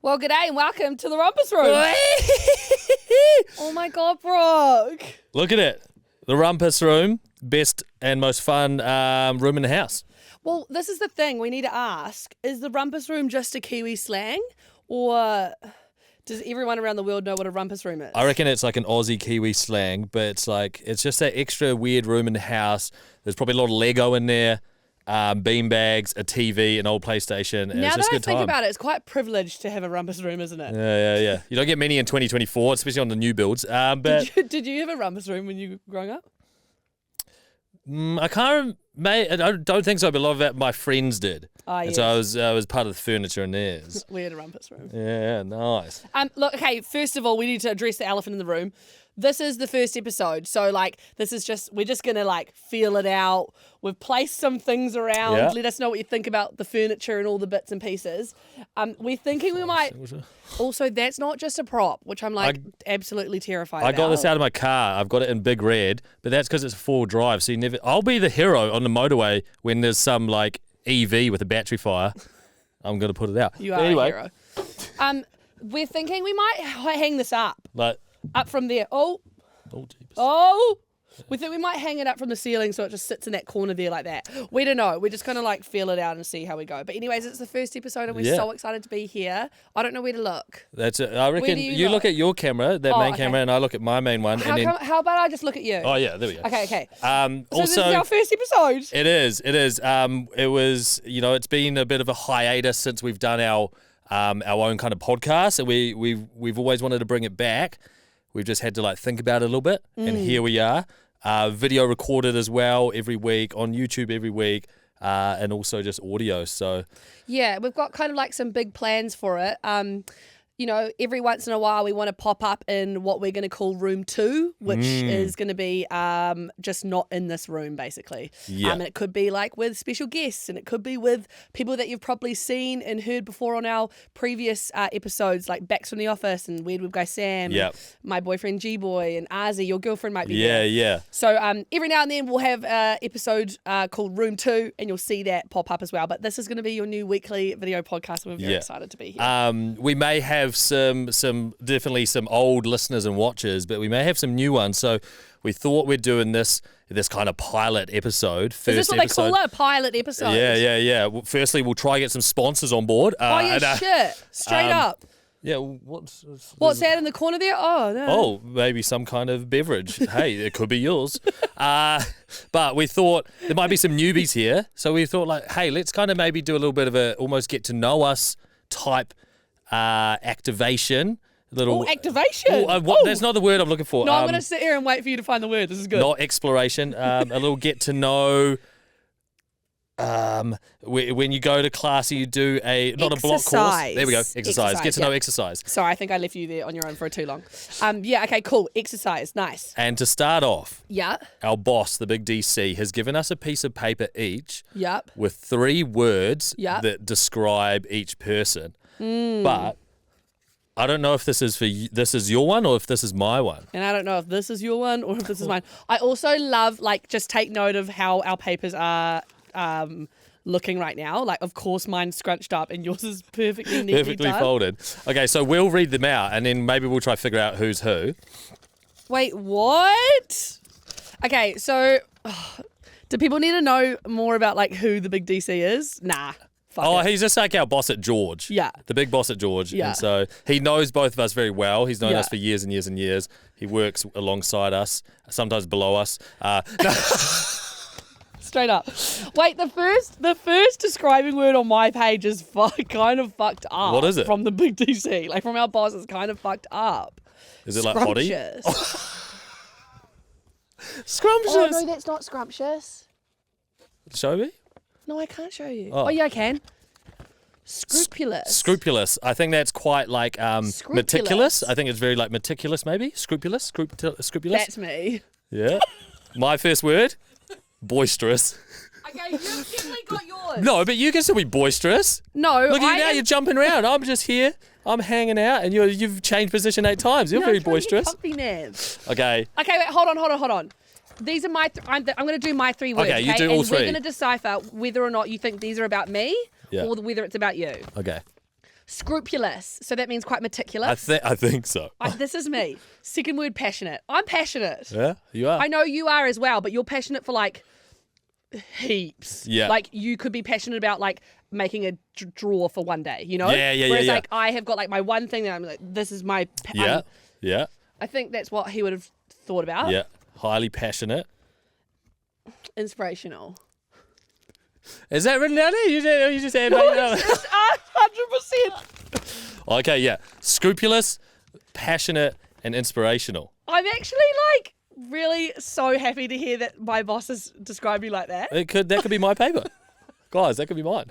Well, g'day and welcome to the rumpus room. Oh my God, Brook. Look at it. The rumpus room, best and most fun room in the house. Well, this is the thing we need to ask. Is the rumpus room just a Kiwi slang? Or does everyone around the world know what a rumpus room is? I reckon it's like an Aussie Kiwi slang, but it's just that extra weird room in the house. There's probably a lot of Lego in there, beanbags, a TV, an old PlayStation. And now it's just that I good think time. about it, it's quite privileged to have a rumpus room, isn't it? Yeah. You don't get many in 2024, especially on the new builds. But Did you have a rumpus room when you were growing up? I can't. Mate, I don't think so. But a lot of that my friends did. Oh, and yes. so I was part of the furniture in theirs. We had a rumpus room. Yeah, nice. Look, okay, first of all, we need to address the elephant in the room. This is the first episode, so we're just gonna feel it out. We've placed some things around. Yeah. Let us know what you think about the furniture and all the bits and pieces. We're thinking we might. Also, that's not just a prop, which I'm absolutely terrified about. I got this out of my car. I've got it in big red, but that's because it's a 4-wheel drive. So I'll be the hero on the motorway when there's some EV with a battery fire. I'm gonna put it out. You are a hero. We're thinking we might hang this up. Up from there. Oh. We think we might hang it up from the ceiling so it just sits in that corner there like that. We don't know. We're just going to feel it out and see how we go. But anyways, it's the first episode and we're so excited to be here. I don't know where to look. That's it. I reckon you look at your camera, main camera, and I look at my main one. How about I just look at you? Oh yeah, there we go. Okay. So this is our first episode. It is. It was, it's been a bit of a hiatus since we've done our own kind of podcast, and we've always wanted to bring it back. We've just had to think about it a little bit, and here we are. Video recorded as well every week on YouTube every week, and also just audio. So yeah, we've got kind of some big plans for it. Every once in a while we want to pop up in what we're going to call room 2, which is going to be just not in this room, basically. Yeah. And it could be with special guests, and it could be with people that you've probably seen and heard before on our previous episodes, like Backs from the Office and Weird With Guy Sam, and my boyfriend G-Boy, and Arzi, your girlfriend might be there. Yeah. So every now and then we'll have an episode called Room 2, and you'll see that pop up as well. But this is going to be your new weekly video podcast, and we're very excited to be here. We may have definitely some old listeners and watchers, but we may have some new ones. So we thought we're doing this kind of pilot episode. Is this what they call it? A pilot episode? Yeah. Well, firstly, we'll try to get some sponsors on board. Shit. Straight up. Yeah, what's that in the corner there? Oh, no. Oh, maybe some kind of beverage. Hey, it could be yours. But we thought there might be some newbies here. So we thought hey, let's kind of maybe do a little bit of a almost get to know us type activation. Activation. That's not the word I'm looking for. No, I'm going to sit here and wait for you to find the word. This is good. Not exploration. A little get to know. When you go to class, you do a block course. There we go. Exercise. Get to know exercise. Sorry, I think I left you there on your own for too long. Okay, cool. Exercise. Nice. And to start off, yeah, our boss, the big DC, has given us a piece of paper each. Yep. With 3 words that describe each person. But I don't know if this is your one or if this is my one. And I don't know if this is your one or if this is mine. I also love just take note of how our papers are looking right now. Of course mine's scrunched up and yours is perfectly neatly done. Folded. Okay, so we'll read them out and then maybe we'll try to figure out who's who. Wait, what? Okay, so do people need to know more about who the big DC is? Nah. He's just our boss at George. Yeah. The big boss at George. Yeah. And so he knows both of us very well. He's known us for years and years and years. He works alongside us, sometimes below us. Straight up. Wait, the first describing word on my page is kind of fucked up. What is it? From the big DC. From our boss, it's kind of fucked up. Is it poddy? Scrumptious. Oh, no, that's not scrumptious. Show me? No, I can't show you. Oh yeah, I can. Scrupulous. Scrupulous. I think that's quite meticulous. I think it's very meticulous, maybe. Scrupulous. Scrupulous. That's me. Yeah. My first word, boisterous. Okay, you've definitely got yours. No, but you can still be boisterous. No, look at you now. You're jumping around. I'm just here. I'm hanging out, and you've changed position 8 times. You're very boisterous. Comfy, Nav. Okay. Okay, wait. Hold on. These are my. I'm going to do my 3 words. Okay, you do all 3. We're going to decipher whether or not you think these are about me or whether it's about you. Okay. Scrupulous. So that means quite meticulous. I think so. This is me. Second word, passionate. I'm passionate. Yeah, you are. I know you are as well, but you're passionate for like heaps. Yeah. Like you could be passionate about like making a drawer for one day, you know? Yeah. Whereas like I have got like my one thing that I'm like, this is my... Yeah. I think that's what he would have thought about. Yeah. Highly passionate. Inspirational. Is that written down there? You just said It's 100%. Okay, yeah. Scrupulous, passionate, and inspirational. I'm actually like really so happy to hear that my boss has described you like that. That could be my paper. Guys, that could be mine.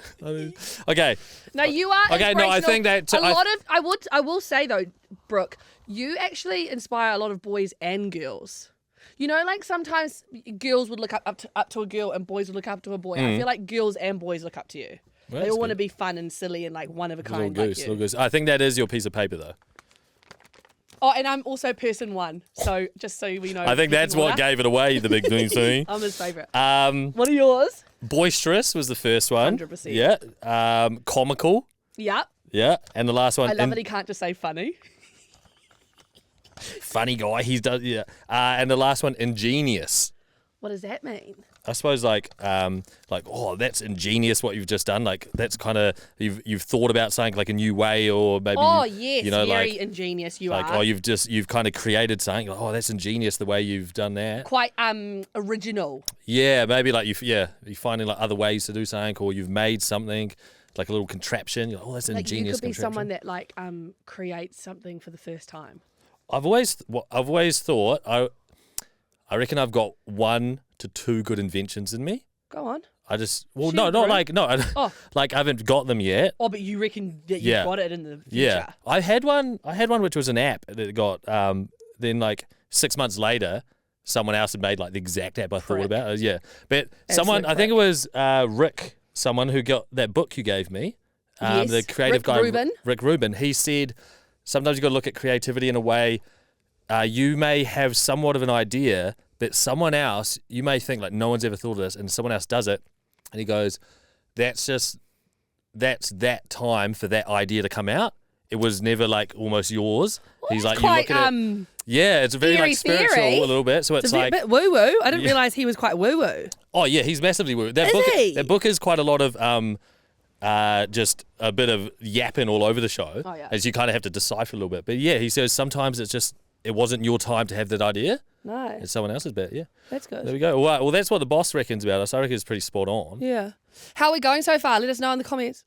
Okay. No, you are. Okay, no, I think that I will say though, Brooke, you actually inspire a lot of boys and girls. You know, like sometimes girls would look up to a girl and boys would look up to a boy. I feel like girls and boys look up to you. Well, they all want to be fun and silly and like one of a kind. Little goose. I think that is your piece of paper though. Oh, and I'm also person one. So just so we know. I think that's what gave it away, the big thing to me. I'm his favourite. What are yours? Boisterous was the first one. 100%. Yeah. Comical. Yep. Yeah. And the last one. I love that he can't just say funny. Funny guy. He's done. Yeah. And the last one, ingenious. What does that mean? I suppose like oh, that's ingenious what you've just done. Like that's kind of you've thought about something like a new way, or maybe yes, you know, very like ingenious you like are. oh, you've kind of created something. Like, oh, that's ingenious the way you've done that. Quite original. Yeah, maybe like you're finding like other ways to do something, or you've made something like a little contraption. You're like, oh, that's an Like ingenious you could be contraption. someone that like creates something for the first time. I've always thought I reckon I've got 1 to 2 good inventions in me. Go on. I just Share not through. like no, Oh. like I haven't got them yet. Oh, but you reckon that you've got it in the future? Yeah, I had one which was an app that got then like 6 months later someone else had made like the exact app I thought about. Yeah, but someone I think it was Rick, someone who got that book you gave me. Yes. The creative guy Rubin. Rick Rubin. He said sometimes you got to look at creativity in a way. You may have somewhat of an idea, but someone else, you may think like no one's ever thought of this, and someone else does it, and he goes, that's that time for that idea to come out. It was never like almost yours. Well, he's like, quite, you look at it. Yeah, it's very like spiritual a little bit. So it's like a bit woo woo. I didn't realize he was quite woo woo. Oh yeah, he's massively woo. That book is quite a lot of just a bit of yapping all over the show, as you kind of have to decipher a little bit. But yeah, he says sometimes it wasn't your time to have that idea. No. It's someone else's bet, yeah. That's good. There we go. Well, that's what the boss reckons about us. I reckon it's pretty spot on. Yeah. How are we going so far? Let us know in the comments.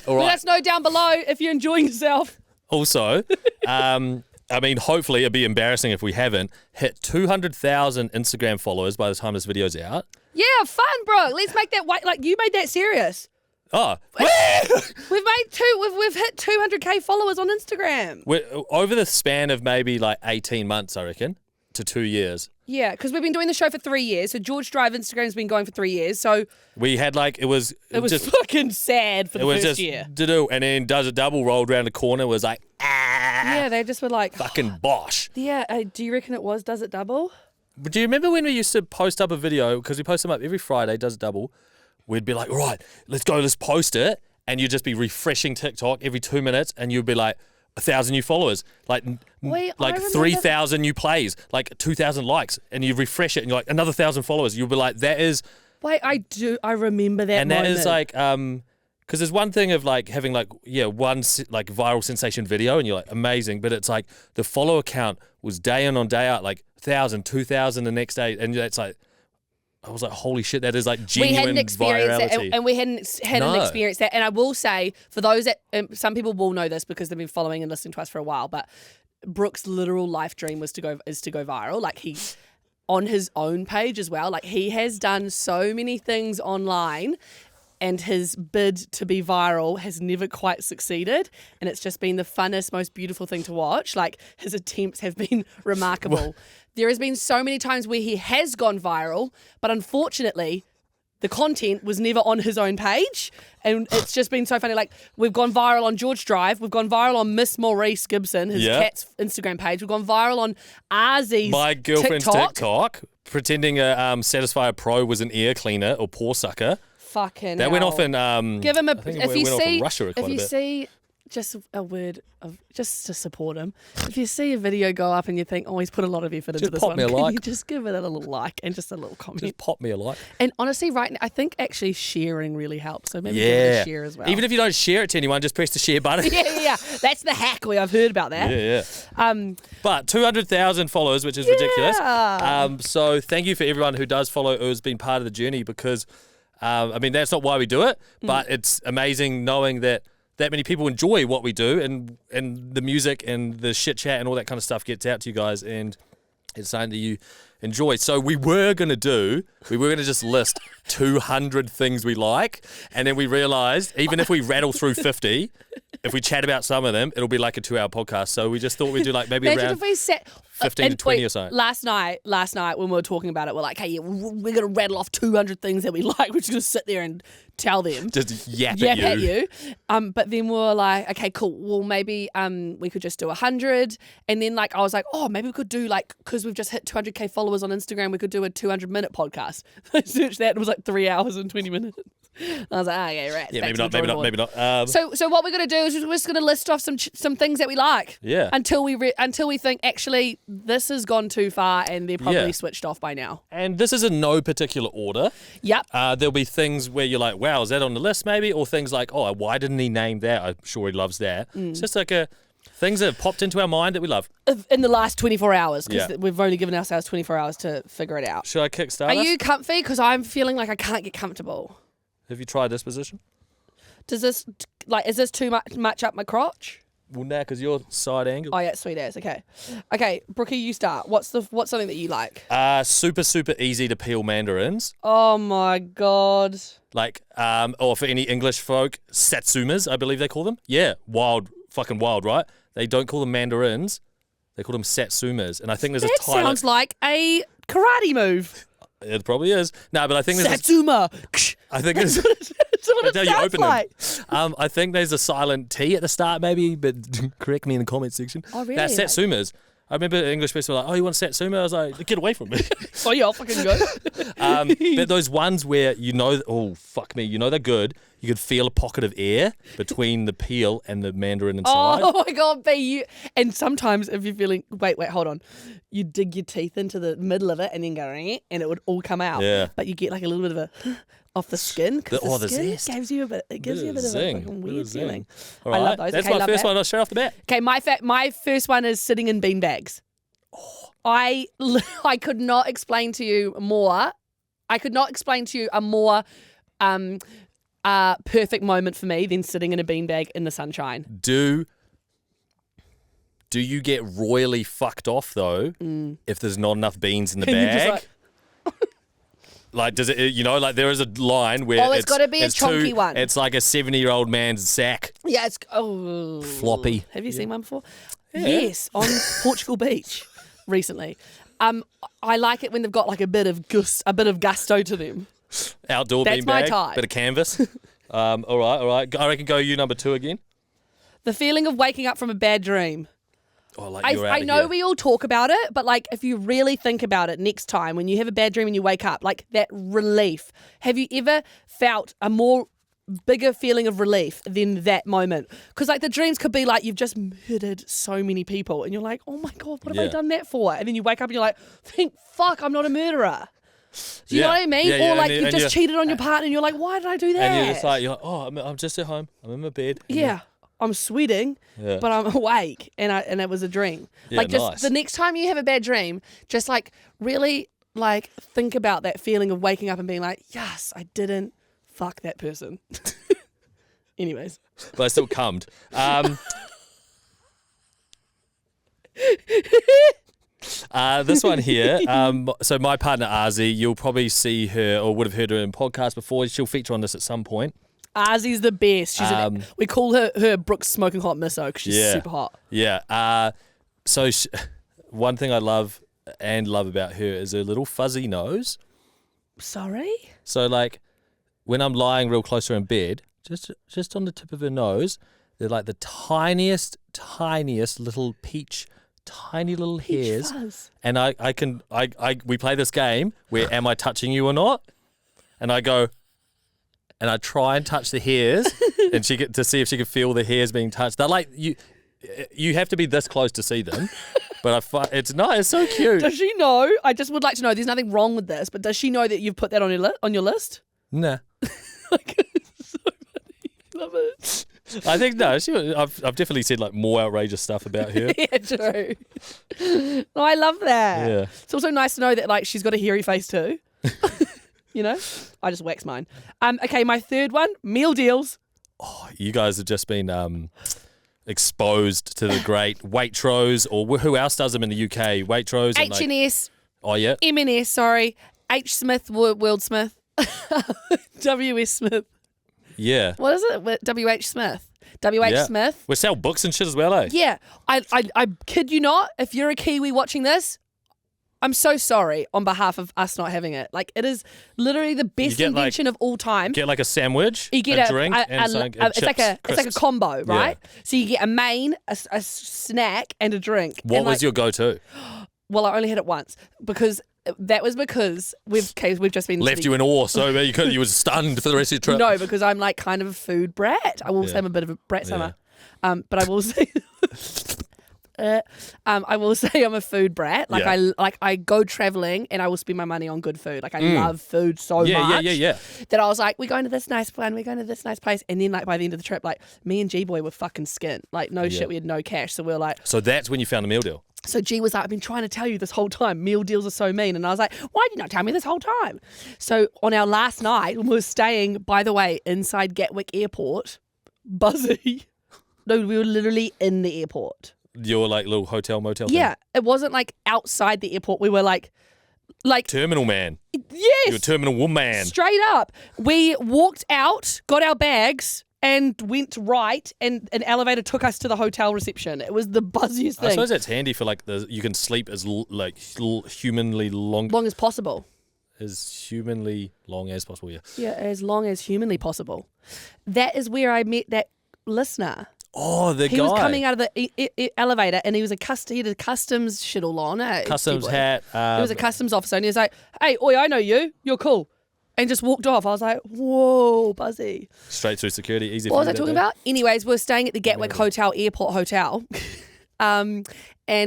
All right. Let us know down below if you're enjoying yourself. Also, I mean, hopefully it'd be embarrassing if we haven't hit 200,000 Instagram followers by the time this video's out. Yeah, fun, bro. Let's make that like you made that serious. Oh, We've hit 200k followers on Instagram. Over the span of maybe like 18 months, I reckon, to 2 years. Yeah, because we've been doing the show for 3 years. So George Drive Instagram's been going for 3 years. So we had like it was just fucking sad for the first year. And then Does It Double rolled around the corner, was like yeah, they just were like fucking bosh. Yeah, do you reckon it was Does It Double? But do you remember when we used to post up a video, because we post them up every Friday, Does It Double? We'd be like, all right, let's post it. And you'd just be refreshing TikTok every 2 minutes, and you'd be like 1,000 new followers, like 3,000 new plays, like 2,000 likes, and you refresh it, and you're like another 1,000 followers. You'll be like, that is. Wait, I remember that. And moment. that is like, because there's one thing of like having like one like viral sensation video, and you're like amazing, but it's like the follower count was day in on day out, like 1,000, 2,000 the next day, and that's like. I was like, holy shit, that is like genuine virality. We hadn't experienced that, and we hadn't experienced that. And I will say, for those that, some people will know this because they've been following and listening to us for a while, but Brooke's literal life dream is to go viral. Like he, on his own page as well, like he has done so many things online, and his bid to be viral has never quite succeeded. And it's just been the funnest, most beautiful thing to watch. Like his attempts have been remarkable. There has been so many times where he has gone viral, but unfortunately, the content was never on his own page. And it's just been so funny. Like, we've gone viral on George Drive. We've gone viral on Miss Maurice Gibson, his cat's Instagram page. We've gone viral on Arzy's my girlfriend's TikTok pretending a Satisfyer Pro was an ear cleaner or paw sucker. Fucking That hell. went off in Give him a. I think If it you went off in see, Russia quite if a you bit. see, just a word of just to support him. If you see a video go up and you think, oh, he's put a lot of effort into Just this pop one, me a can like. you just give it a little like and just a little comment? Just pop me a like. And honestly, right now, I think actually sharing really helps. So maybe give it a share as well. Even if you don't share it to anyone, just press the share button. yeah. That's the hack. I've heard about that. Yeah. But 200,000 followers, which is ridiculous. So thank you for everyone who does follow, who's been part of the journey, because, I mean, that's not why we do it, but it's amazing knowing that many people enjoy what we do, and the music and the shit chat and all that kind of stuff gets out to you guys, and it's something that you enjoy. So we were going to just list 200 things we like, and then we realized even if we rattle through 50, if we chat about some of them, it'll be like a 2-hour podcast. So we just thought we'd do like maybe Imagine around if we sat 15 to 20 or something. Last night when we were talking about it, we're like, hey, yeah, we're going to rattle off 200 things that we like. We're just going to sit there and tell them. Just yap at you. But then we were like, okay, cool. Well, maybe we could just do 100. And then like I was like, oh, maybe we could do like, because we've just hit 200k followers on Instagram, we could do a 200-minute podcast. I searched that and it was like 3 hours and 20 minutes. I was like, oh, yeah, right. Yeah, maybe not. So what we're going to do is we're just going to list off some things that we like. Yeah. Until we think, actually, this has gone too far and they're probably switched off by now. And this is in no particular order. Yep. There'll be things where you're like, wow, is that on the list maybe? Or things like, oh, why didn't he name that? I'm sure he loves that. It's just like things that have popped into our mind that we love. In the last 24 hours, because we've only given ourselves 24 hours to figure it out. Should I kickstart Are us? you comfy? Because I'm feeling like I can't get comfortable. Have you tried this position? Is this too much up my crotch? Well, nah, because you're side angle. Oh yeah, sweet ass. Okay, Brookie, you start. What's something that you like? Super, super easy to peel mandarins. Oh my god. Like, or for any English folk, satsumas, I believe they call them. Yeah, fucking wild, right? They don't call them mandarins. They call them satsumas. And I think there's a Thailand... sounds like a karate move. It probably is. No, but I think there's Satsuma. I think it's... That's what it sounds like. I think there's a silent T at the start maybe, but correct me in the comments section. Oh, really? That's satsumas. I remember English people were like, oh, you want satsuma? I was like, get away from me. Oh, yeah, I'll fucking go. But those ones where they're good. You could feel a pocket of air between the peel and the mandarin inside. Oh my god, and sometimes if you're feeling, wait, hold on. You dig your teeth into the middle of it and then go, and it would all come out. Yeah. But you get like a little bit of a off the skin. The skin zest. gives you a bit of a fucking weird feeling. All right. I love those. That's okay, my first one straight off the bat. Okay, my first one is sitting in beanbags. Oh. I could not explain to you more. I could not explain to you a more perfect moment for me than sitting in a beanbag in the sunshine. Do you get royally fucked off though if there's not enough beans in the bag? Like, does it, like there is a line where it's got to be a chunky one. It's like a 70-year-old man's sack. Yeah, it's floppy. Have you seen one before? Yeah. Yes, on Portugal Beach recently. I like it when they've got like a bit of gusto to them. Outdoor That's beanbag, my type. bit of canvas. All right. I reckon go you number 2 again. The feeling of waking up from a bad dream. Oh, like you're out I of know here. we all talk about it, but like if you really think about it next time when you have a bad dream and you wake up, like that relief. Have you ever felt a more bigger feeling of relief than that moment? Because like the dreams could be like you've just murdered so many people and you're like, oh my God, what have I done that for? And then you wake up and you're like, thank fuck I'm not a murderer. Do you know what I mean? Or like you've just cheated on your partner and you're like, why did I do that? And you're like, oh, I'm just at home. I'm in my bed. Yeah. I'm sweating, but I'm awake, and it was a dream. Yeah, like, just nice. the next time you have a bad dream, just like really like think about that feeling of waking up and being like, yes, I didn't fuck that person. Anyways, but I still cummed. This one here. So my partner Arzi, you'll probably see her or would have heard her in podcast before. She'll feature on this at some point. Arzy's the best. She's we call her Brooke's smoking hot misso because she's super hot. Yeah. So one thing I love about her is her little fuzzy nose. Sorry? So like when I'm lying real close to her in bed, just on the tip of her nose, they're like the tiniest little tiny little hairs. Fuzz. And we play this game where am I touching you or not? And I go, and I try and touch the hairs, and to see if she can feel the hairs being touched. They're like you have to be this close to see them, but it's nice. It's so cute. Does she know? I just would like to know. There's nothing wrong with this, but does she know that you've put that on your list? Nah. Like, it's so funny. Love it. I think no. I've definitely said like more outrageous stuff about her. Yeah, true. No, I love that. Yeah. It's also nice to know that like she's got a hairy face too. You know, I just wax mine. Okay, my third one, meal deals. Oh, you guys have just been exposed to the great Waitrose, or who else does them in the UK? Waitrose, H&S. Oh yeah. M&S. Sorry, H Smith, World Smith, W.S. Smith. Yeah. What is it? W.H. Smith. W.H. Smith. We sell books and shit as well, eh? Yeah. I kid you not, if you're a Kiwi watching this, I'm so sorry on behalf of us not having it. Like, it is literally the best invention of all time. Get like a sandwich, you get a drink, and it's like a combo, right? Yeah. So you get a main, a snack, and a drink. What was your go-to? Well, I only had it once because we've just been left you in awe, so you were stunned for the rest of your trip. No, because I'm like kind of a food brat. I will say I'm a bit of a brat summer, but I will say. I will say I'm a food brat. Like I go traveling and I will spend my money on good food. Like I love food so much. Yeah. That I was like, we're going to this nice one, we're going to this nice place, and then like by the end of the trip, like me and G-Boy were fucking skint. Like no shit, we had no cash, so we were like. So that's when you found a meal deal. So G was like, I've been trying to tell you this whole time, meal deals are so mean. And I was like, why did you not tell me this whole time? So on our last night, when we were staying, by the way, inside Gatwick Airport, buzzy. No, we were literally in the airport. Your like little hotel motel thing? Yeah, it wasn't like outside the airport. We were like terminal man. Yes. You're a terminal woman. Straight up. We walked out, got our bags, and went right, and an elevator took us to the hotel reception. It was the buzziest thing. I suppose that's handy for like you can sleep as humanly long as possible. As humanly long as possible, yeah. Yeah, as long as humanly possible. That is where I met that listener. Oh, the guy. He was coming out of the elevator and he had a customs shit all on. Customs hat. He was a customs officer and he was like, hey, oi, I know you. You're cool. And just walked off. I was like, whoa, buzzy. Straight through security, easy. What was I talking about? Anyways, we're staying at the Gatwick Airport Hotel. And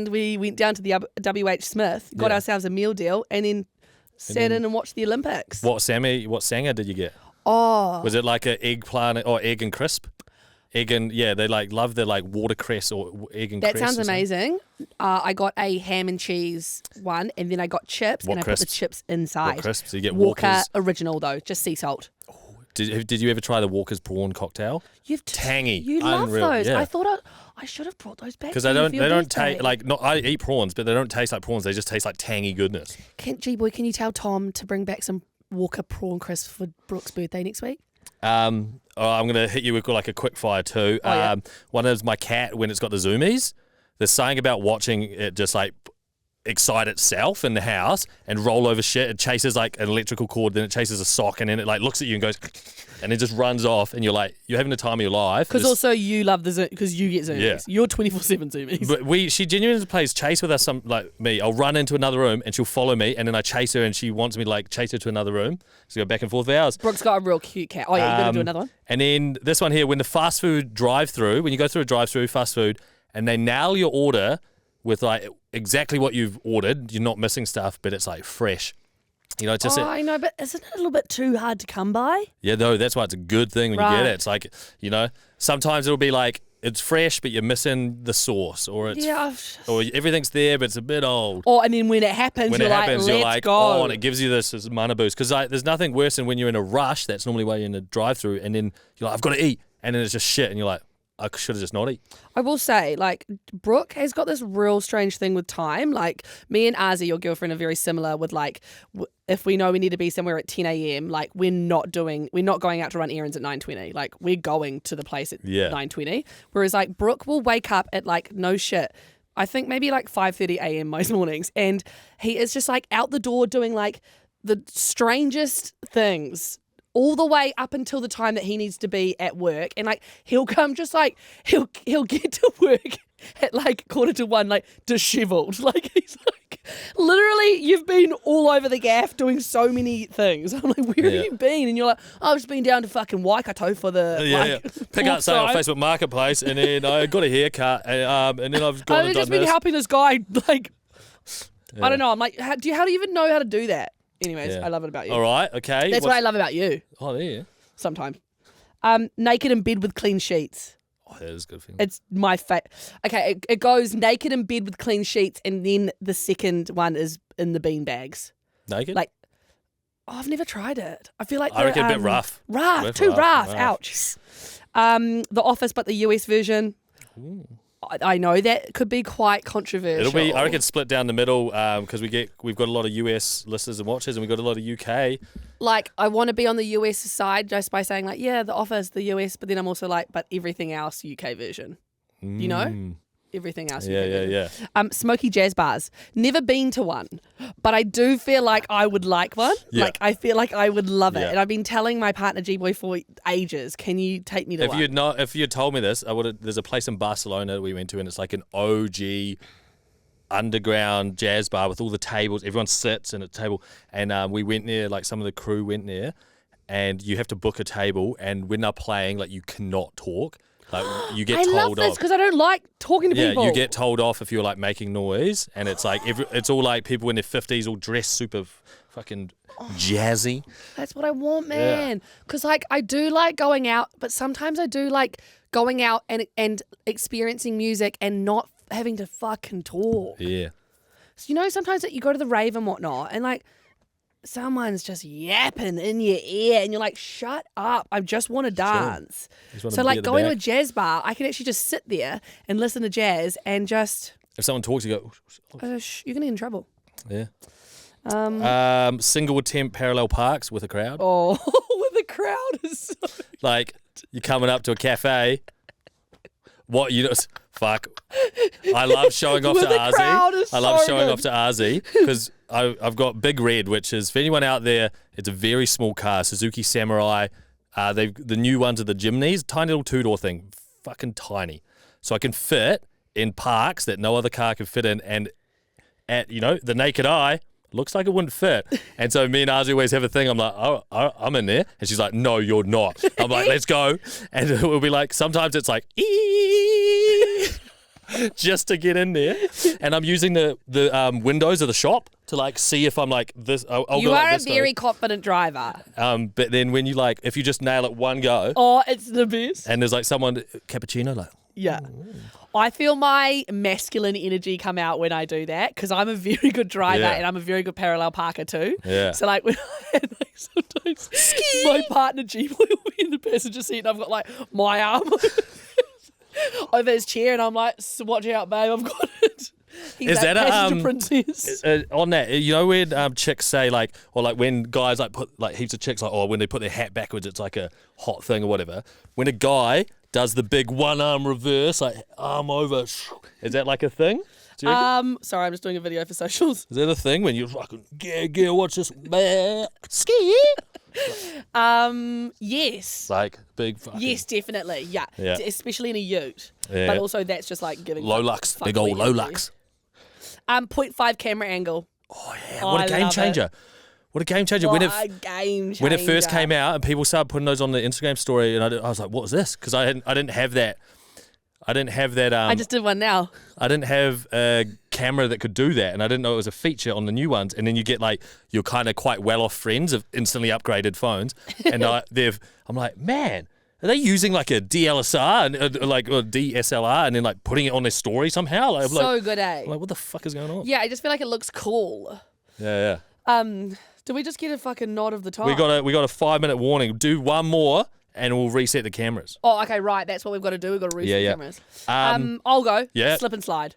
we went down to the W.H. Smith, got ourselves a meal deal, and then sat in and watched the Olympics. What sanger did you get? Oh. Was it like an eggplant or egg and crisp? Egg and, they like love the like watercress or egg and that cress. That sounds amazing. I got a ham and cheese one, and then I got chips, and I put the chips inside. What crisps? So you get Walker original though, just sea salt. Oh, did you ever try the Walker's prawn cocktail? Tangy. You love those. Yeah. I thought I should have brought those back. Because they don't taste like, not, I eat prawns, but they don't taste like prawns. They just taste like tangy goodness. G-Boy, can you tell Tom to bring back some Walker prawn crisps for Brooke's birthday next week? I'm going to hit you with like a quick fire too. One is my cat when it's got the zoomies. There's something about watching it just like excite itself in the house and roll over shit. It chases like an electrical cord, then it chases a sock, and then it like looks at you and goes, and it just runs off, and you're like, you're having the time of your life. Because also you love because you get zoomies. Yeah. You're 24/7 zoomies. But she genuinely plays chase with us. I'll run into another room and she'll follow me, and then I chase her and she wants me to like chase her to another room. So go back and forth for hours. Brooke's got a real cute cat. Oh yeah, you got to do another one. And then this one here, when the fast food drive-through, when you go through a drive-through fast food, and they nail your order with like exactly what you've ordered, you're not missing stuff, but it's like fresh. You know, it's just I know, but isn't it a little bit too hard to come by? Yeah, no, that's why it's a good thing when you get it. It's like, you know, sometimes it'll be like it's fresh, but you're missing the sauce, or or everything's there, but it's a bit old. And then when it happens, you're like, go. Oh, and it gives you this mana boost, because like, there's nothing worse than when you're in a rush. That's normally why you're in a drive-through, and then you're like, I've got to eat, and then it's just shit, and you're like, I should have just not eat. I will say, like, Brooke has got this real strange thing with time. Like, me and Arzi, your girlfriend, are very similar with, like, if we know we need to be somewhere at 10 a.m., like, we're not going out to run errands at 9:20. Like, we're going to the place at 9:20. Whereas, like, Brooke will wake up at, like, no shit, I think maybe, like, 5:30 a.m. most mornings. And he is just, like, out the door doing, like, the strangest things all the way up until the time that he needs to be at work. And like, he'll come just like, he'll get to work at like 1:45, like disheveled. Like he's like, Literally, you've been all over the gaff doing so many things. I'm like, where have you been? And you're like, oh, I've just been down to fucking Waikato for the pick up something on Facebook Marketplace, and then I got a haircut, and then I've gone and done just been helping this guy. Like, I don't know. I'm like, how do you even know how to do that? Anyways, I love it about you. All right, okay. That's what I love about you. Oh, yeah. Sometimes. Naked in bed with clean sheets. Oh, that is a good thing. It's my favorite. Okay, it goes naked in bed with clean sheets, and then the second one is in the bean bags. Naked? Like, I've never tried it. I feel like I reckon a bit rough. Too rough. Ouch. The Office, but the US version. Ooh. I know that could be quite controversial. It'll be. I reckon split down the middle because we've got a lot of US listeners and watchers, and we've got a lot of UK. Like, I want to be on the US side just by saying like, yeah, The Office, the US, but then I'm also like, but everything else UK version. You know? Everything else. Yeah. Smoky jazz bars. Never been to one, but I do feel like I would like one. Yeah. Like, I feel like I would love it. And I've been telling my partner G-Boy for ages, can you take me to one? If you'd told me this, I would. There's a place in Barcelona that we went to, and it's like an OG underground jazz bar with all the tables. Everyone sits in a table, and we went there. Like, some of the crew went there, and you have to book a table, and when they're playing, like, you cannot talk. Like, you get told off. I love this because I don't like talking to people. Yeah, you get told off if you're like making noise, and it's like it's all like people in their 50s all dressed super fucking jazzy. That's what I want, man. Because like I do like going out, but sometimes I do like going out and experiencing music and not having to fucking talk. Yeah. So, you know, sometimes that you go to the rave and whatnot, and like someone's just yapping in your ear and you're like, shut up, I just want to dance. So like going to a jazz bar, I can actually just sit there and listen to jazz and just... If someone talks, you go... you're going to get in trouble. Yeah. Single attempt parallel parks with a crowd. Oh, with a crowd is so... Like, you're coming up to a cafe. What, you just... Fuck. I love showing off to Ozzy. I love showing off to Ozzy because I've got Big Red, which is, for anyone out there, it's a very small car, Suzuki Samurai. The new ones are the Jimneys, tiny little two-door thing, fucking tiny. So I can fit in parks that no other car can fit in, and at, you know, the naked eye, looks like it wouldn't fit. And so me and Ozzy always have a thing. I'm like, oh, I'm in there. And she's like, no, you're not. I'm like, let's go. And it will be like, sometimes it's like, just to get in there. And I'm using the windows of the shop to like see if I'm like this. I'll you go are like a very confident driver. But then when you like, if you just nail it one go. Oh, it's the best. And there's like someone, cappuccino, like. Yeah. I feel my masculine energy come out when I do that because I'm a very good driver and I'm a very good parallel parker too. Yeah. So like when I had like sometimes my partner G-Boy will be in the passenger seat and I've got like my arm over his chair and I'm like, watch out, babe, I've got it. He's is that passenger princess. On that, you know when chicks say like, or like when guys like put like heaps of chicks like, oh, when they put their hat backwards, it's like a hot thing or whatever. When a guy does the big one arm reverse, like arm over, is that like a thing? Sorry, I'm just doing a video for socials. Is that a thing when you're fucking yeah, watch this, ski? Yes. Like big fucking... Yes, definitely. Yeah. Especially in a ute. Yeah. But also that's just like giving... Low lux. Big old low lux. 0.5 camera angle. Oh, yeah. What a game changer. What a game changer. What a game changer. When it first came out and people started putting those on the Instagram story and I was like, what was this? Because I didn't have that. I just did one now. I didn't have a camera that could do that, and I didn't know it was a feature on the new ones. And then you get like your kind of quite well-off friends of instantly upgraded phones, and I'm like, man, are they using like a DLSR and or DSLR, and then like putting it on their story somehow? Like, so good, eh? I'm like, what the fuck is going on? Yeah, I just feel like it looks cool. Yeah. Did we just get a fucking nod of the time? We got a 5-minute warning. Do one more. And we'll reset the cameras. Oh, okay, right. That's what we've got to do. We've got to reset the cameras. I'll go. Yeah. Slip and slide.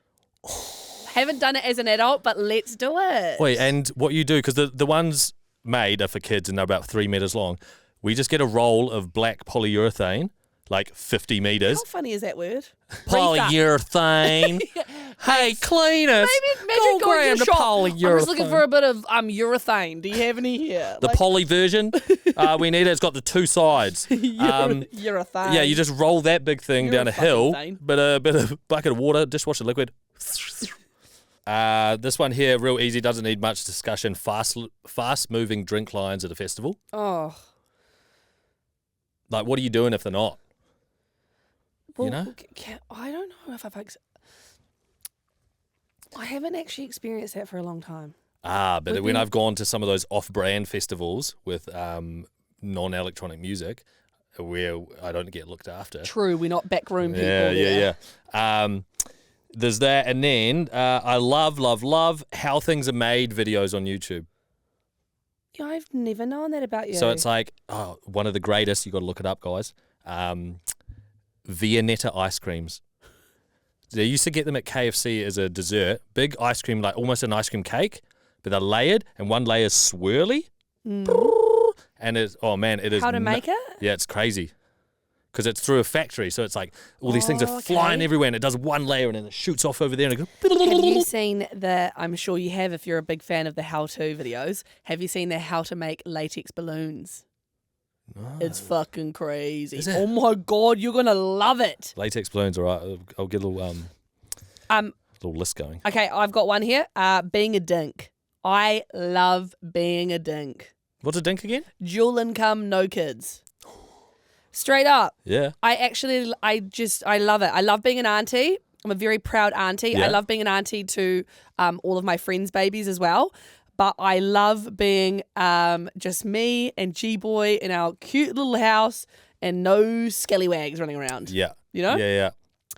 Haven't done it as an adult, but let's do it. Wait, and what you do, because the ones made are for kids and they're about 3 meters long. We just get a roll of black polyurethane, like 50 meters. How funny is that word? Polyurethane. Hey, clean it. Maybe go grab the polyurethane. I'm just looking for a bit of urethane. Do you have any here? The poly version. We need it. It's got the two sides. Urethane. Yeah, you just roll that big thing down a hill, but a bit of bucket of water, dishwasher liquid. This one here, real easy, doesn't need much discussion. Fast-moving drink lines at a festival. Oh. Like, what are you doing if they're not? Well, you know? I don't know if I haven't actually experienced that for a long time. But when I've gone to some of those off-brand festivals with non-electronic music, where I don't get looked after. True, we're not backroom people. Yeah. There's that, and then I love how things are made videos on YouTube. Yeah, I've never known that about you. So it's like, one of the greatest, you got to look it up, guys. Viennetta ice creams. They used to get them at KFC as a dessert. Big ice cream, like almost an ice cream cake, but they're layered, and one layer is swirly. And it is. How to make it? Yeah, it's crazy. Because it's through a factory, so it's like all these things are flying everywhere, and it does one layer, and then it shoots off over there, and it goes. Have you seen I'm sure you have if you're a big fan of the how-to videos, have you seen the how to make latex balloons? No. It's fucking crazy. Is it? Oh my God, you're going to love it. Latex balloons, all right. I'll get a little list going. Okay, I've got one here. Being a dink. I love being a dink. What's a dink again? Dual income, no kids. Straight up. Yeah. I love it. I love being an auntie. I'm a very proud auntie. Yeah. I love being an auntie to all of my friends' babies as well. But I love being just me and G-Boy in our cute little house and no scallywags running around. Yeah. You know? Yeah.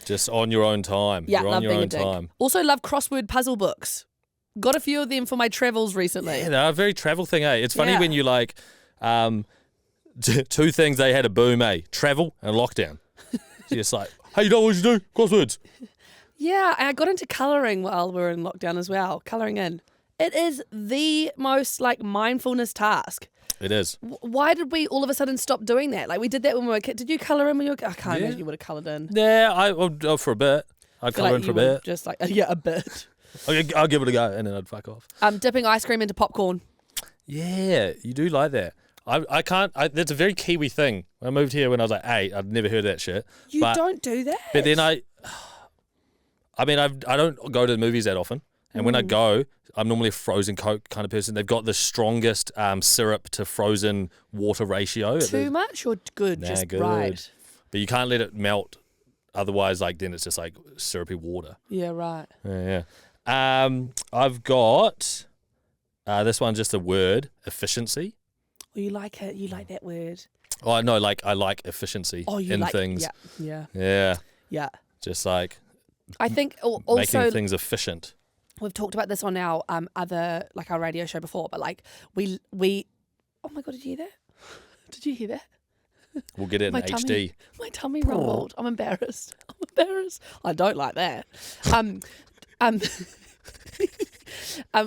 Just on your own time. Yeah, You're love on your being own a dink. time. Also love crossword puzzle books. Got a few of them for my travels recently. Yeah, they're a very travel thing, eh? It's funny Yeah. when you like, two things they had a boom, eh? Travel and lockdown. So it's like, hey, you know what you do? Crosswords. Yeah, and I got into colouring while we were in lockdown as well. Colouring in. It is the most mindfulness task. It is. Why did we all of a sudden stop doing that? Like we did that when we were kids. Did you colour in when you were I can't imagine you would have coloured in. Yeah, for a bit. I'd colour in for a bit. Just a bit. I'll give it a go and then I'd fuck off. Dipping ice cream into popcorn. Yeah, you do like that. I can't. That's a very Kiwi thing. When I moved here when I was like 8, I'd never heard of that shit. You don't do that. But then I don't go to the movies that often. And when I go, I'm normally a frozen Coke kind of person. They've got the strongest syrup to frozen water ratio. Too much or good? Nah, just good. right. But you can't let it melt. Otherwise, then it's just like syrupy water. Yeah, right. Yeah. I've got this one, just a word, efficiency. Oh, you like it? You like that word? Oh, no, I like efficiency in things. Yeah. Just like I think also making things efficient. We've talked about this on our other our radio show before, but we oh my God, did you hear that? Did you hear that? We'll get it in HD. My tummy rumbled. I'm embarrassed. I don't like that.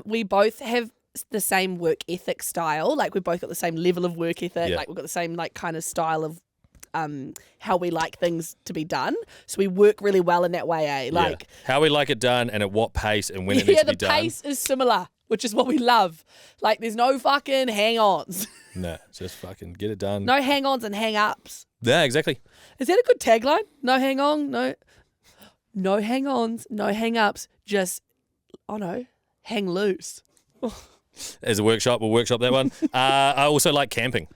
We both have the same work ethic style. We've both got the same level of work ethic. Yeah. We've got the same kind of style of how we like things to be done. So we work really well in that way, eh? How we like it done and at what pace and when it needs to be done. Yeah, the pace is similar, which is what we love. There's no fucking hang-ons. Nah, just fucking get it done. No hang-ons and hang-ups. Yeah, exactly. Is that a good tagline? No hang-on, no hang-ons, no hang-ups, just, hang loose. As a workshop, we'll workshop that one. I also like camping.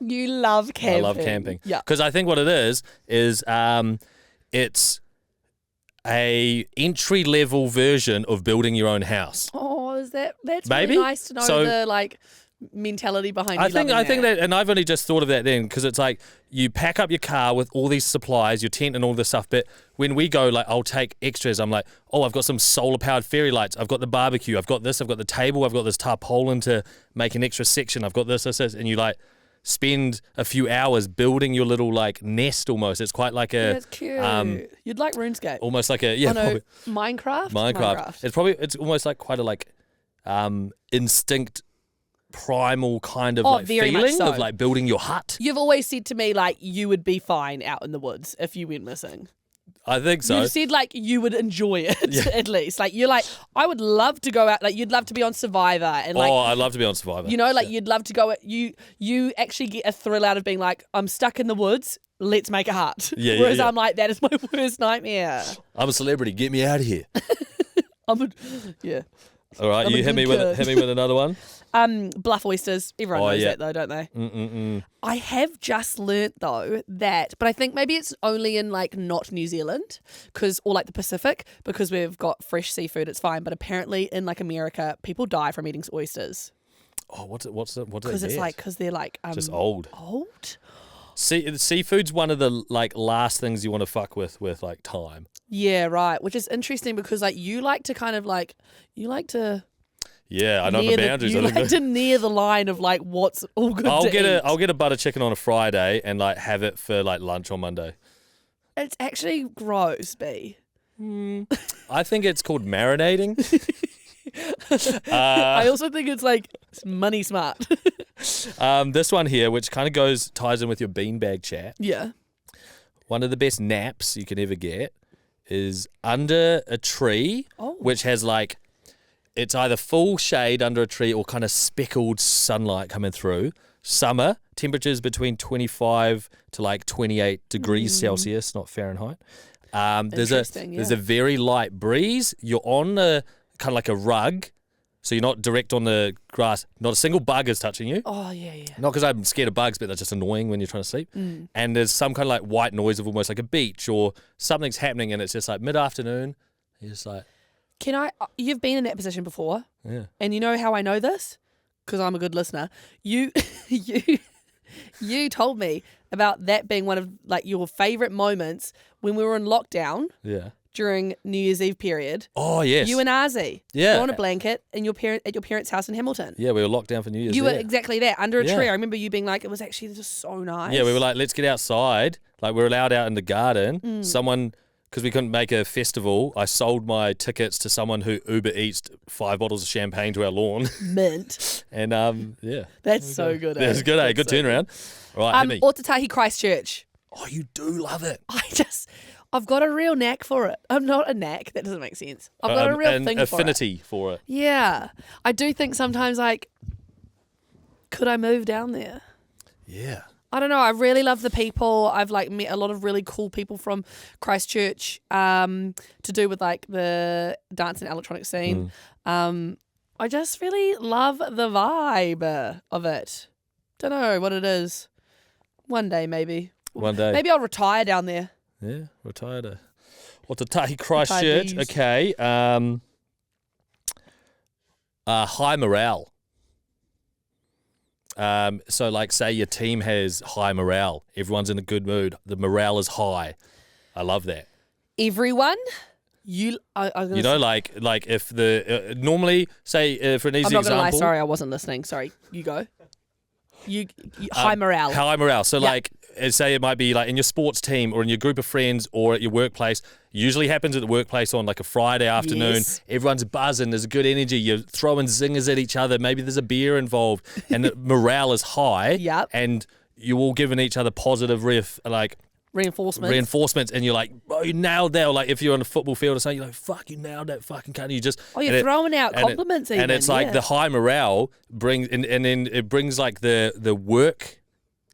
You love camping. I love camping. Yeah. Because I think what it is it's a entry-level version of building your own house. Oh, that's Maybe? really nice to know the mentality behind I think that, and I've only just thought of that then, because it's you pack up your car with all these supplies, your tent and all this stuff, but when we go, I'll take extras. I'm like, oh, I've got some solar-powered fairy lights, I've got the barbecue, I've got this, I've got the table, I've got this tarpaulin to make an extra section, I've got this, and you spend a few hours building your little nest almost. It's quite like a... That's cute. You'd like RuneScape. Almost like a... Yeah, oh, no, Minecraft. It's almost quite a instinct primal kind of feeling of building your hut. You've always said to me you would be fine out in the woods if you went missing. I think so. You said you would enjoy it at least. You're I would love to go out. You'd love to be on Survivor and I'd love to be on Survivor. You'd love to go. You actually get a thrill out of being I'm stuck in the woods. Let's make a hut. Yeah, Whereas yeah. I'm that is my worst nightmare. I'm a celebrity. Get me out of here. Yeah. All right, I'm you a hit me good with another one. Bluff oysters. Everyone knows that though, don't they? I have just learnt though that, but I think maybe it's only in like not New Zealand, or like the Pacific, because we've got fresh seafood. It's fine, but apparently in like America, people die from eating oysters. Oh, what's it? Because it's like they're like just old. Old. Seafood's one of the like last things you want to fuck with like time. Yeah, right. Which is interesting because like you like to. Yeah, I know my boundaries. You like to near the line of like what's all good. I'll get a butter chicken on a Friday and like have it for like lunch on Monday. It's actually gross, B. I think it's called marinating. I also think it's like money smart. This one here, which kind of ties in with your beanbag chat. Yeah. One of the best naps you can ever get is under a tree, which has like, it's either full shade under a tree or kind of speckled sunlight coming through. Summer, temperatures between 25 to like 28 degrees Celsius, not Fahrenheit. There's a very light breeze. You're on a kind of like a rug, so you're not direct on the grass. Not a single bug is touching you. Oh, yeah, yeah. Not because I'm scared of bugs, but they're just annoying when you're trying to sleep. And there's some kind of like white noise of almost like a beach or something's happening, and it's just like mid-afternoon. You're just like... You've been in that position before. Yeah. And you know how I know this? Because I'm a good listener. You told me about that being one of like your favourite moments when we were in lockdown. Yeah. During New Year's Eve period. Oh, yes. You and Arzie. Yeah. On a blanket at your parents' house in Hamilton. Yeah, we were locked down for New Year's. You were exactly there, under a tree. I remember you being like, it was actually just so nice. Yeah, we were like, let's get outside. Like, we're allowed out in the garden. Someone... Because we couldn't make a festival, I sold my tickets to someone who Uber Eats 5 bottles of champagne to our lawn. Mint. And, yeah. That's so good, That's good, eh? Good turnaround. Right, hit me. Otatahi Christchurch. Oh, you do love it. I've got a real knack for it. I'm not a knack. That doesn't make sense. I've got a real thing for it. Affinity for it. Yeah. I do think sometimes, like, could I move down there? Yeah. I don't know. I really love the people. I've like met a lot of really cool people from Christchurch to do with like the dance and electronic scene. I just really love the vibe of it. Don't know what it is. One day, maybe. One day. Maybe I'll retire down there. Yeah, retire to Otatahi Christchurch. Okay. High morale. So like say your team has high morale, everyone's in a good mood, the morale is high. I love that. Everyone? Like if the normally say for an easy example. I'm not gonna lie, sorry, I wasn't listening. Sorry, you go. You high morale. High morale. So like say it might be like in your sports team or in your group of friends or at your workplace. Usually happens at the workplace on like a Friday afternoon. Yes. Everyone's buzzing. There's good energy. You're throwing zingers at each other. Maybe there's a beer involved, and the morale is high. Yep. And you're all giving each other positive reinforcements, and you're like, oh, you nailed that. Or like if you're on a football field or something, you're like, fuck, you nailed that fucking cunt. You just you're throwing out compliments, and it's like the high morale brings, and then it brings like the work.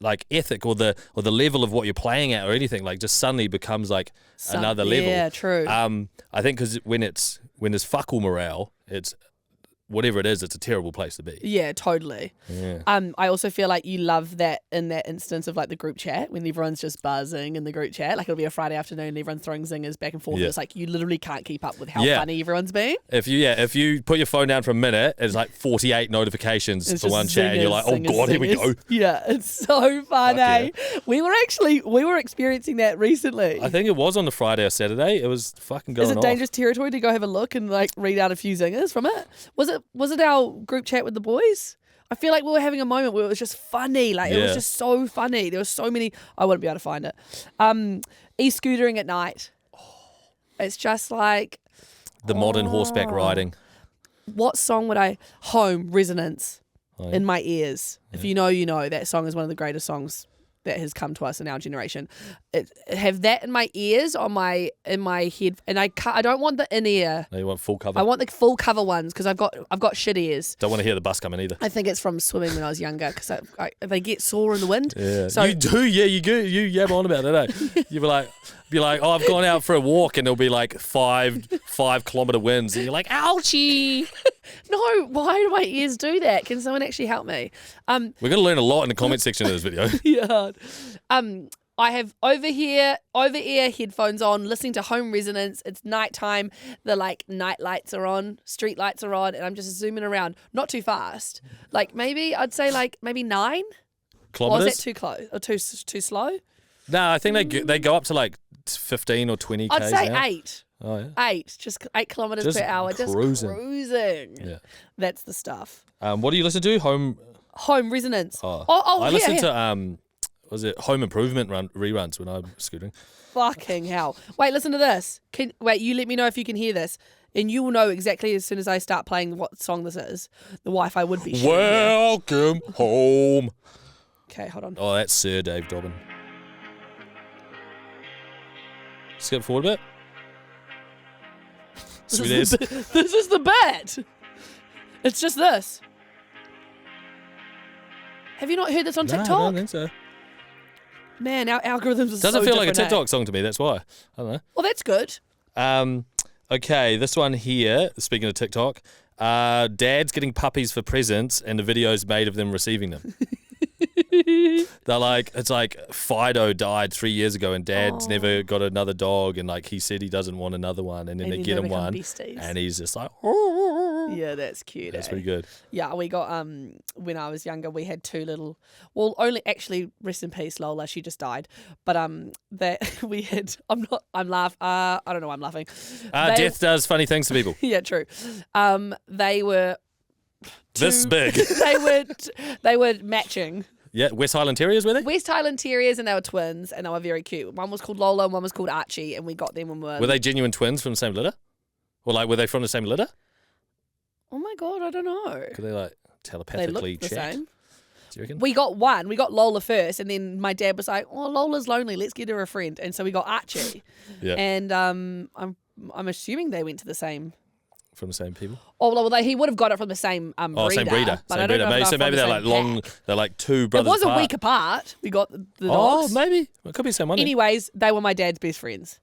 Like ethic or the level of what you're playing at or anything like just suddenly becomes like another level. Yeah, true. I think because when there's fuck all morale, it's whatever it is, it's a terrible place to be. Yeah, totally. Yeah. I also feel like you love that in that instance of like the group chat when everyone's just buzzing in the group chat. Like it'll be a Friday afternoon and everyone's throwing zingers back and forth. Yeah. And it's like you literally can't keep up with how funny everyone's being. If you put your phone down for a minute, it's like 48 notifications for one chat, and you're like, oh god, here we go. Yeah, it's so fun, eh? Yeah. We were experiencing that recently. I think it was on the Friday or Saturday. It was fucking going on. Is it dangerous territory to go have a look and like read out a few zingers from it? Was it our group chat with the boys? I feel like we were having a moment where it was just funny. Like it was just so funny. There were so many. I wouldn't be able to find it. E-scootering at night. It's just like the modern horseback riding. What song would I? Home, Resonance in my ears. Yeah. If you know, you know. That song is one of the greatest songs that has come to us in our generation. Have that in my ears, in my head, and I don't want the in ear. No, you want full cover. I want the full cover ones because I've got shit ears. Don't want to hear the bus coming either. I think it's from swimming when I was younger because they get sore in the wind. Yeah, so, you do. Yeah, you do. You yab on about it. Eh? You'll be like, oh, I've gone out for a walk, and there'll be like 5-kilometer winds, and you're like, ouchie. No, why do my ears do that? Can someone actually help me? We're going to learn a lot in the comment section of this video. Yeah. I have over-ear headphones on, listening to home resonance. It's nighttime. The night lights are on, street lights are on, and I'm just zooming around. Not too fast. I'd say maybe 9 kilometers. Or is that too close or too slow? No, I think they go up to 15 or 20 k's. I'd say now. 8. Oh yeah. 8, just 8 kilometers per hour, cruising. just cruising. Yeah. That's the stuff. What do you listen to? Home resonance. I listened to was it Home Improvement reruns when I'm scooting. Fucking hell. Wait, listen to this. You let me know if you can hear this. And you will know exactly as soon as I start playing what song this is. The Wi-Fi would be shit. Welcome home. Okay, hold on. Oh, that's Sir Dave Dobbin. Skip forward a bit. Sweet as. This is the bit. It's just this. Have you not heard this on TikTok? No, I don't think so. Man, our algorithms are Doesn't feel like a TikTok song to me, that's why. I don't know. Well, that's good. Okay, this one here, speaking of TikTok, dads getting puppies for presents and the videos made of them receiving them. They're it's Fido died 3 years ago and dad's never got another dog, and he said he doesn't want another one, and then they get him one besties. And he's just yeah, that's cute. That's pretty good. Yeah, we got when I was younger, we had 2 little, well, only actually, rest in peace Lola, she just died, but that we had, I don't know why I'm laughing. Death does funny things to people. Yeah, true. They were this big. they were matching. Yeah, West Highland Terriers, were they? West Highland Terriers, and they were twins, and they were very cute. One was called Lola, and one was called Archie, and we got them when we were... Were they genuine twins from the same litter? Or were they from the same litter? Oh my God, I don't know. Could they telepathically the chat? same. Do you reckon? We got Lola first, and then my dad was like, "Oh, Lola's lonely. Let's get her a friend." And so we got Archie. Yeah. And I'm assuming they went to the same. From the same people? Oh well, he would have got it from the same breeder. Same breeder. But I don't know. So maybe they're long. They're 2 brothers. It was apart. a week apart. We got the Oh, dogs. maybe it could be the same one. Anyways, they were my dad's best friends.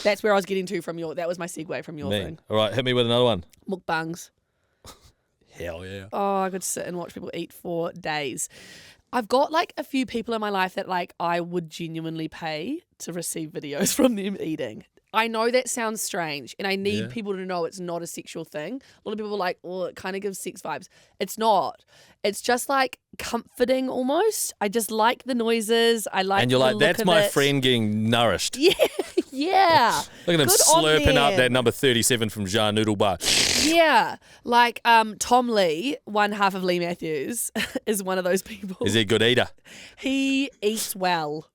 That's where I was getting to from your. That was my segue from your thing. All right, hit me with another one. Mukbangs. Hell yeah. Oh, I could sit and watch people eat for days. I've got a few people in my life that I would genuinely pay to receive videos from them eating. I know that sounds strange, and I need people to know it's not a sexual thing. A lot of people are like, oh, it kind of gives sex vibes. It's not. It's just comforting almost. I just like the noises. I like. And you're the like, look that's of my it. friend getting nourished. Yeah, yeah. Look at him Good on slurping up them. that number 37 from Jar Noodle Bar. Yeah, Tom Lee, one half of Lee Matthews, is one of those people. Is he a good eater? He eats well.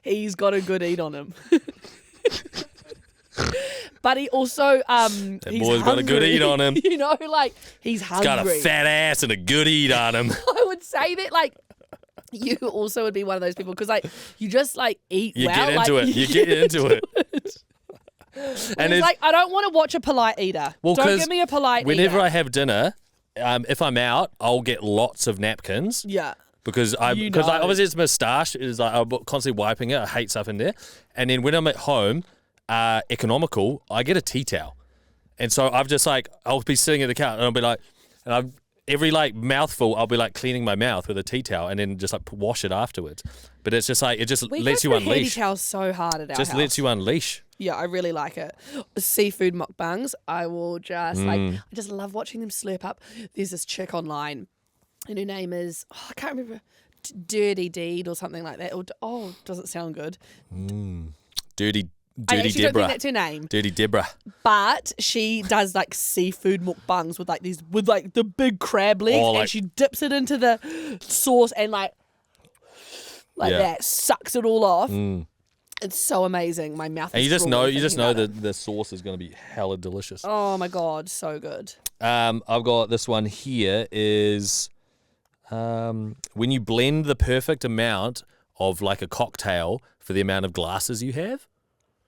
He's got a good eat on him. But he also That he's boy's got a good hungry. eat on him. He's hungry. Got a fat ass and a good eat on him. I would say that you also would be one of those people because you just eat You well. get into it. You get into it. And it's I don't want to watch a polite eater. Well, don't give me a polite whenever eater. I have dinner, if I'm out, I'll get lots of napkins. Yeah. Because obviously it's moustache. It's I'm constantly wiping it. I hate stuff in there. And then when I'm at home, economical, I get a tea towel. And so I've just I'll be sitting at the couch and I'll be every mouthful, I'll be cleaning my mouth with a tea towel and then just wash it afterwards. But it's just it just lets you unleash. Tea towel so hard at our Just house. lets you unleash. Yeah, I really like it. Seafood mukbangs, I will just I just love watching them slurp up. There's this chick online, and her name is I can't remember, Dirty Deed or something like that. Does it sound good? Dirty I actually Deborah. don't think that's her name. Dirty Deborah. But she does seafood mukbangs with the big crab legs, and she dips it into the sauce and that sucks it all off. It's so amazing. My mouth. And is you just know that the sauce is going to be hella delicious. Oh my God, so good. I've got this one here is When you blend the perfect amount of like a cocktail for the amount of glasses you have.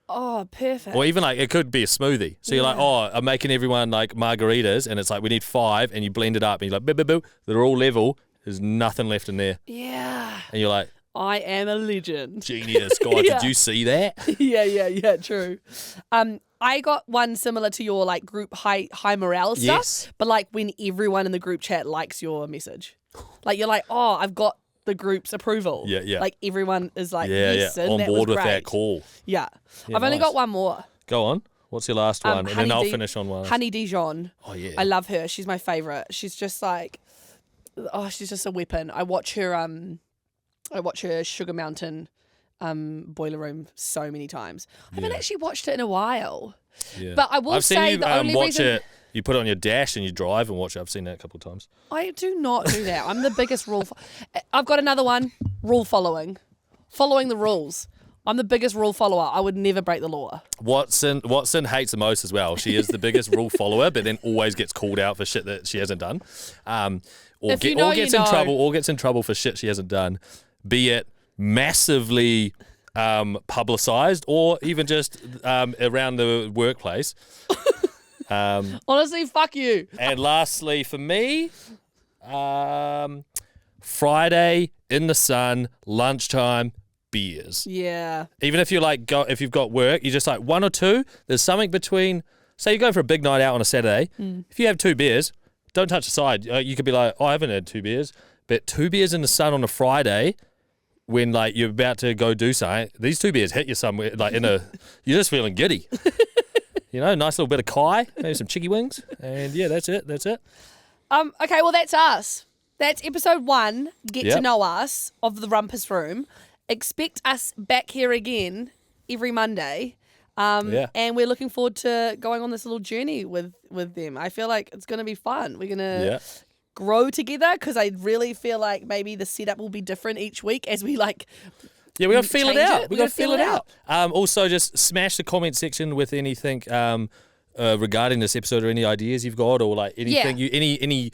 Oh, perfect. Or even like it could be a smoothie. So you're like, oh, I'm making everyone like margaritas, and it's like we need 5, and you blend it up, and you're like, boo, boo, boo. They're all level. There's nothing left in there. Yeah. And you're like, I am a legend. Genius, God, did you see that? Yeah, true. I got one similar to your like group high morale stuff, but like when everyone in the group chat likes your message. Like you're like, oh, I've got the group's approval. Yeah. Like everyone is like, yes, and on that board was with great. that call. Yeah. I've only got one more. Go on. What's your last one? And then I'll finish on one. Honey Dijon. Oh, yeah. I love her. She's my favourite. She's just like, she's just a weapon. I watch her Sugar Mountain Boiler Room so many times. I haven't actually watched it in a while. Yeah. But I will I've say seen the you only watch reason... it. You put it on your dash and you drive and watch it. I've seen that a couple of times. I do not do that. I'm the biggest rule... I've got another one. Rule following. Following the rules. I'm the biggest rule follower. I would never break the law. Watson hates the most as well. She is the biggest rule follower, but then always gets called out for shit that she hasn't done. Or gets in trouble for shit she hasn't done. Be it massively publicized or even just around the workplace. Honestly, fuck you. And lastly, for me, Friday in the sun, lunchtime, beers. Yeah. Even if if you've got work, you just like 1 or 2. There's something between. Say you go for a big night out on a Saturday. If you have 2 beers, don't touch the side. You could be like, oh, I haven't had 2 beers, but 2 beers in the sun on a Friday. When like you're about to go do something, these 2 beers hit you somewhere like you're just feeling giddy. Nice little bit of kai, maybe some chicky wings, and yeah, that's it. Okay, well that's us. That's episode 1. Get to know us of the Rumpus Room. Expect us back here again every Monday. And we're looking forward to going on this little journey with them. I feel like it's going to be fun. We're going to grow together because I really feel like maybe the setup will be different each week as we like. Yeah, we got to feel it out. We got to feel it out. Also, just smash the comment section with anything regarding this episode or any ideas you've got or like anything any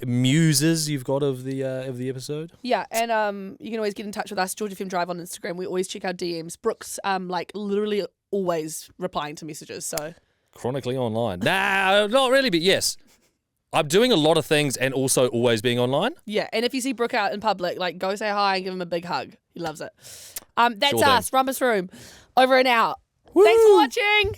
muses you've got of the episode. Yeah, and you can always get in touch with us, georgefmdrive on Instagram. We always check our DMs. Brooke's like literally always replying to messages. So chronically online. Nah, not really, but yes. I'm doing a lot of things and also always being online. Yeah, and if you see Brooke out in public, like go say hi and give him a big hug. He loves it. That's Sure us, thing. Rumpus Room. Over and out. Woo! Thanks for watching.